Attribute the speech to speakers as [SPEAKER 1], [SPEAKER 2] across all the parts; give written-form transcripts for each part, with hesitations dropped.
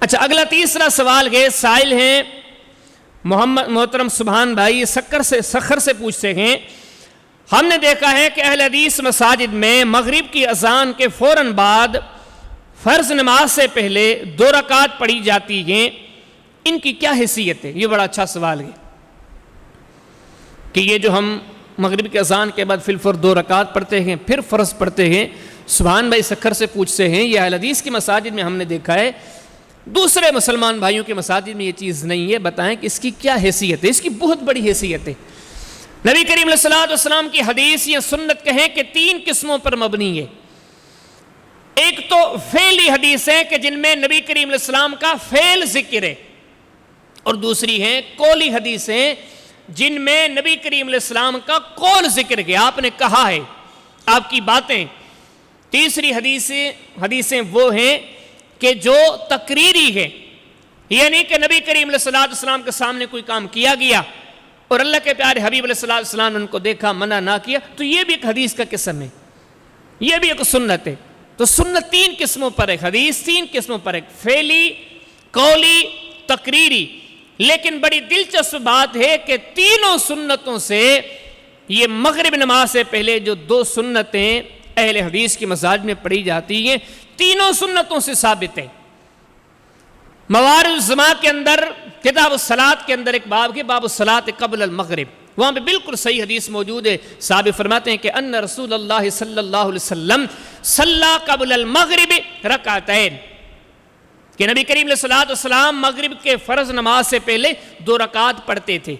[SPEAKER 1] اچھا، اگلا تیسرا سوال ہے، سائل ہیں محمد محترم سبحان بھائی سخر سے پوچھتے ہیں، ہم نے دیکھا ہے کہ اہل حدیث مساجد میں مغرب کی اذان کے فوراً بعد فرض نماز سے پہلے 2 رکعت پڑھی جاتی ہیں، ان کی کیا حیثیت ہے؟ یہ بڑا اچھا سوال ہے کہ یہ جو ہم مغرب کی اذان کے بعد فی الفور 2 رکعت پڑھتے ہیں پھر فرض پڑھتے ہیں، سبحان بھائی سکھر سے پوچھتے ہیں، یہ اہل حدیث کی مساجد میں ہم نے دیکھا ہے، دوسرے مسلمان بھائیوں کی مساجد میں یہ چیز نہیں ہے، بتائیں کہ اس کی کیا حیثیت ہے؟ اس کی بہت بڑی حیثیت ہے۔ نبی کریم علیہ السلام کی حدیث یا سنت کہیں کہ 3 قسموں پر مبنی ہے۔ ایک تو فعلی حدیث ہے کہ جن میں نبی کریم علیہ السلام کا فعل ذکر ہے، اور دوسری ہے قولی حدیثیں جن میں نبی کریم علیہ السلام کا قول ذکر ہے، آپ نے کہا ہے، آپ کی باتیں۔ تیسری حدیثیں وہ ہیں کہ جو تقریری ہے، یعنی کہ نبی کریم علیہ السلام کے سامنے کوئی کام کیا گیا اور اللہ کے پیارے حبیب علیہ السلام نے ان کو دیکھا، منع نہ کیا، تو یہ بھی ایک حدیث کا قسم ہے، یہ بھی ایک سنت ہے۔ تو سنت 3 قسموں پر ہے، حدیث 3 قسموں پر ہے، فعلی، قولی، تقریری۔ لیکن بڑی دلچسپ بات ہے کہ تینوں سنتوں سے یہ مغرب نماز سے پہلے جو 2 سنتیں اہل حدیث کی مساجد میں پڑھی جاتی ہیں، تینوں سنتوں سے ثابت ہے۔ موارد الزما کے اندر کتاب الصلاۃ کے اندر ایک باب ہے، باب الصلاۃ قبل المغرب، وہاں پہ بالکل صحیح حدیث موجود ہے، صحابی فرماتے ہیں کہ ان رسول اللہ صلی اللہ علیہ وسلم صلی قبل المغرب رکعتین، کہ نبی کریم علیہ السلام مغرب کے فرض نماز سے پہلے 2 رکعت پڑھتے تھے۔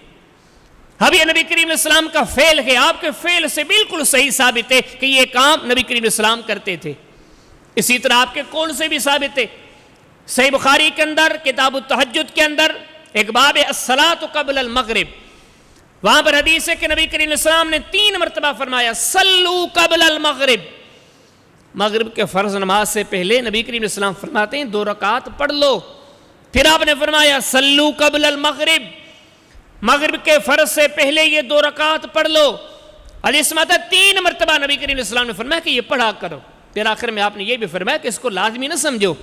[SPEAKER 1] اب یہ نبی کریم علیہ السلام کا فعل ہے، آپ کے فعل سے بالکل صحیح ثابت ہے کہ یہ کام نبی کریم علیہ السلام کرتے تھے۔ اسی طرح آپ کے قول سے بھی ثابت ہے، صحیح بخاری کے اندر کتاب التہجد کے اندر ایک باب ہے الصلاۃ قبل المغرب، وہاں پر حدیث ہے کہ نبی کریم علیہ السلام نے 3 مرتبہ فرمایا صلو قبل المغرب، مغرب کے فرض نماز سے پہلے نبی کریم علیہ السلام فرماتے ہیں 2 رکعت پڑھ لو، پھر آپ نے فرمایا صلو قبل المغرب، مغرب کے فرض سے پہلے یہ 2 رکعت پڑھ لو، حدیث میں 3 مرتبہ نبی کریم علیہ السلام نے فرمایا کہ یہ پڑھا کرو، پھر آخر میں آپ نے یہ بھی فرمایا کہ اس کو لازمی نہ سمجھو،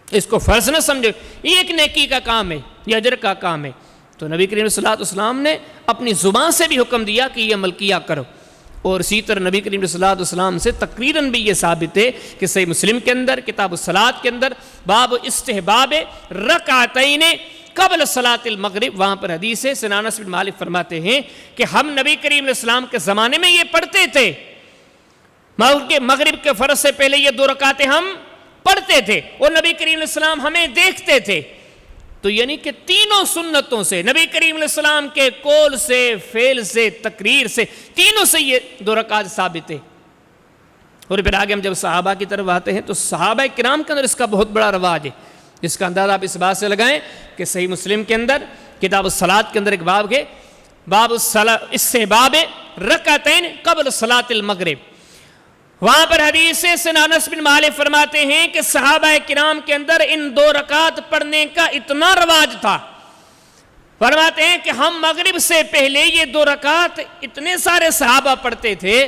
[SPEAKER 1] اس کو فرض نہ سمجھو، یہ ایک نیکی کا کام ہے، یہ اجر کا کام ہے۔ تو نبی کریم صلی اللہ علیہ وسلم نے اپنی زبان سے بھی حکم دیا کہ یہ عمل کیا کرو، اور اسی طرح نبی کریم صلی اللہ علیہ وسلم سے تقریراً بھی یہ ثابت ہے کہ صحیح مسلم کے اندر کتاب الصلاۃ کے اندر باب استحباب رکعتین قبل صلاۃ المغرب، وہاں پر حدیث ہے، سیدنا انس بن مالک فرماتے ہیں کہ ہم نبی کریم علیہ السلام کے زمانے میں یہ پڑھتے تھے، مغرب کے فرض سے پہلے یہ 2 رکعتیں ہم پڑھتے تھے اور نبی کریم علیہ السلام ہمیں دیکھتے تھے۔ تو یعنی کہ تینوں سنتوں سے، نبی کریم علیہ السلام کے قول سے، فعل سے، تقریر سے، تینوں سے یہ 2 رکعت ثابت ہے۔ اور پھر آگے ہم جب صحابہ کی طرف آتے ہیں تو صحابہ کرام کے اندر اس کا بہت بڑا رواج ہے، جس کا اندازہ آپ اس بات سے لگائیں کہ صحیح مسلم کے اندر کتاب الصلاۃ کے اندر ایک باب ہے، باب استحباب رکعتین قبل صلاۃ المغرب، وہاں پر حدیث سے سیدنا انس بن مالک فرماتے ہیں کہ صحابہ کرام کے اندر ان 2 رکعت پڑھنے کا اتنا رواج تھا، فرماتے ہیں کہ ہم مغرب سے پہلے یہ 2 رکعت اتنے سارے صحابہ پڑھتے تھے،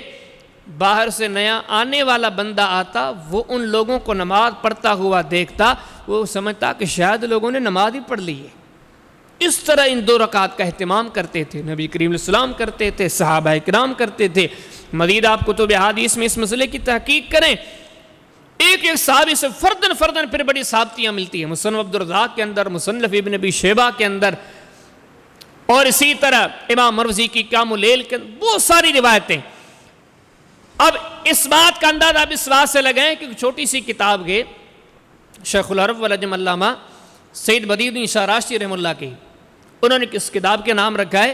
[SPEAKER 1] باہر سے نیا آنے والا بندہ آتا، وہ ان لوگوں کو نماز پڑھتا ہوا دیکھتا، وہ سمجھتا کہ شاید لوگوں نے نماز ہی پڑھ لی ہے۔ اس طرح ان 2 رکعت کا اہتمام کرتے تھے، نبی کریم علیہ السلام کرتے تھے، صحابہ کرام کرتے تھے۔ مزید آپ کتب احادیث میں اس مسئلے کی تحقیق کریں، ایک صحابی سے فردن پھر بڑی ثابتیاں ملتی ہیں، مصنف عبدالرزاق کے اندر، مصنف ابن ابی شیبہ کے اندر، اور اسی طرح امام مروزی کی قیام اللیل کے اندر بہت ساری روایتیں۔ اب اس بات کا اندازہ آپ اس بات سے لگائیں کہ چھوٹی سی کتاب ہے شیخ العرب والعجم علامہ سید بدیع الدین شاہ راشدی رحمہ اللہ کی، انہوں نے اس کتاب کے نام رکھا ہے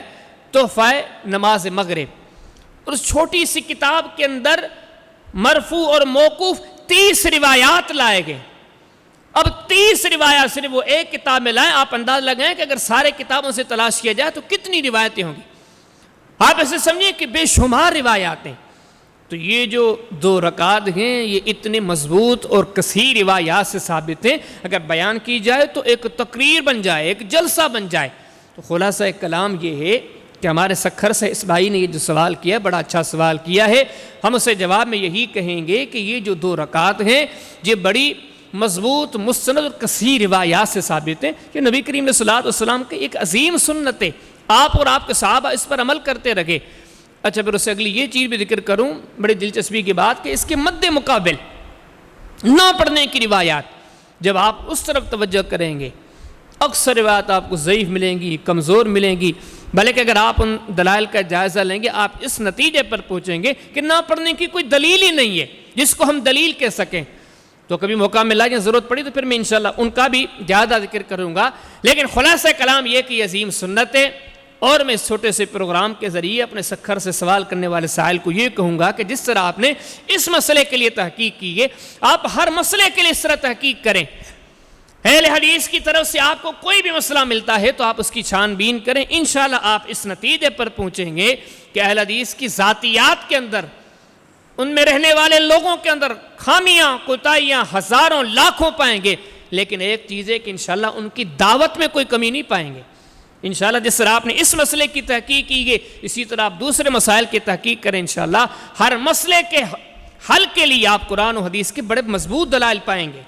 [SPEAKER 1] تحفہ نماز مغرب، اور اس چھوٹی سی کتاب کے اندر مرفوع اور موقوف 30 روایات لائے گئے۔ اب 30 روایات صرف وہ ایک کتاب میں لائیں، آپ انداز لگائیں کہ اگر سارے کتابوں سے تلاش کیا جائے تو کتنی روایتیں ہوں گی، آپ ایسے سمجھیں کہ بے شمار روایات ہیں۔ تو یہ جو 2 رکعت ہیں یہ اتنے مضبوط اور کثیر روایات سے ثابت ہیں، اگر بیان کی جائے تو ایک تقریر بن جائے، ایک جلسہ بن جائے۔ تو خلاصہ کلام یہ ہے کہ ہمارے سکھر سے اس بھائی نے یہ جو سوال کیا، بڑا اچھا سوال کیا ہے، ہم اسے جواب میں یہی کہیں گے کہ یہ جو 2 رکعت ہیں یہ بڑی مضبوط مستند اور کثیر روایات سے ثابت ہیں کہ نبی کریم علیہ الصلوۃ والسلام کی ایک عظیم سنت ہے، آپ اور آپ کے صحابہ اس پر عمل کرتے رہے۔ اچھا پھر اس سے اگلی یہ چیز بھی ذکر کروں، بڑی دلچسپی کی بات، کہ اس کے مد مقابل نہ پڑھنے کی روایات، جب آپ اس طرف توجہ کریں گے اکثر روایات آپ کو ضعیف ملیں گی، کمزور ملیں گی، بلکہ اگر آپ ان دلائل کا جائزہ لیں گے آپ اس نتیجے پر پہنچیں گے کہ نہ پڑھنے کی کوئی دلیل ہی نہیں ہے جس کو ہم دلیل کہہ سکیں۔ تو کبھی موقع ملا یا ضرورت پڑی تو پھر میں انشاءاللہ ان کا بھی زیادہ ذکر کروں گا، لیکن خلاصہ کلام یہ کہ یہ عظیم سنت ہے۔ اور میں اس چھوٹے سے پروگرام کے ذریعے اپنے سکھر سے سوال کرنے والے سائل کو یہ کہوں گا کہ جس طرح آپ نے اس مسئلے کے لیے تحقیق کی ہے، آپ ہر مسئلے کے لیے اس طرح تحقیق کریں۔ اہل حدیث کی طرف سے آپ کو کوئی بھی مسئلہ ملتا ہے تو آپ اس کی چھان بین کریں، انشاءاللہ آپ اس نتیجے پر پہنچیں گے کہ اہل حدیث کی ذاتیات کے اندر، ان میں رہنے والے لوگوں کے اندر خامیاں کوتاہیاں ہزاروں لاکھوں پائیں گے، لیکن ایک چیز ہے کہ انشاءاللہ ان کی دعوت میں کوئی کمی نہیں پائیں گے۔ انشاءاللہ جس طرح آپ نے اس مسئلے کی تحقیق کی ہے اسی طرح آپ دوسرے مسائل کی تحقیق کریں، انشاءاللہ ہر مسئلے کے حل کے لیے آپ قرآن و حدیث کے بڑے مضبوط دلائل پائیں گے۔